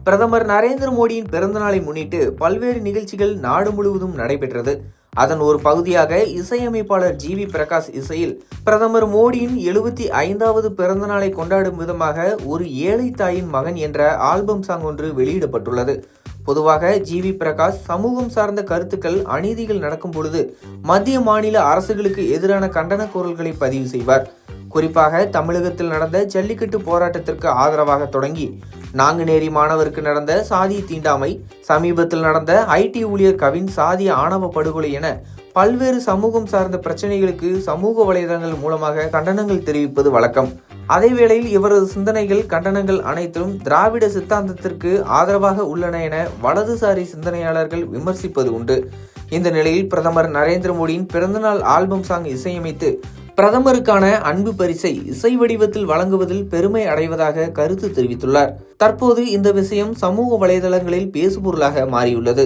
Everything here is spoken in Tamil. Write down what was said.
பிரதமர் நரேந்திர மோடியின் பிறந்தநாளை முன்னிட்டு பல்வேறு நிகழ்ச்சிகள் நாடு முழுவதும் நடைபெற்றது. அதன் ஒரு பகுதியாக இசையமைப்பாளர் ஜி.வி. பிரகாஷ் இசையில் பிரதமர் மோடியின் 75வது பிறந்தநாளை கொண்டாடும் விதமாக ஒரு ஏழை தாயின் மகன் என்ற ஆல்பம் சாங் ஒன்று வெளியிடப்பட்டுள்ளது. பொதுவாக ஜி.வி. பிரகாஷ் சமூகம் சார்ந்த கருத்துக்கள், அநீதிகள் நடக்கும் பொழுது மத்திய மாநில அரசுகளுக்கு எதிரான கண்டன குரல்களை பதிவு செய்வார். குறிப்பாக தமிழகத்தில் நடந்த ஜல்லிக்கட்டு போராட்டத்திற்கு ஆதரவாக தொடங்கி நாங்குநேரி மாணவருக்கு நடந்த சாதிய தீண்டாமை, சமீபத்தில் நடந்த ஐடி ஊழியர் கவின் சாதிய ஆணவ படுகொலை என பல்வேறு சமூகம் சார்ந்த பிரச்சனைகளுக்கு சமூக வலைதளங்கள் மூலமாக கண்டனங்கள் தெரிவிப்பது வழக்கம். அதேவேளையில் இவரது சிந்தனைகள், கண்டனங்கள் அனைத்தும் திராவிட சித்தாந்தத்திற்கு ஆதரவாக உள்ளன என வலதுசாரி சிந்தனையாளர்கள் விமர்சிப்பது உண்டு. இந்த நிலையில் பிரதமர் நரேந்திர மோடியின் பிறந்தநாள் ஆல்பம் சாங் இசையமைத்து பிரதமருக்கான அன்பு பரிசை இசை வடிவத்தில் வழங்குவதில் பெருமை அடைவதாக கருத்து தெரிவித்துள்ளார். தற்போது இந்த விஷயம் சமூக வலைதளங்களில் பேசுபொருளாக மாறியுள்ளது.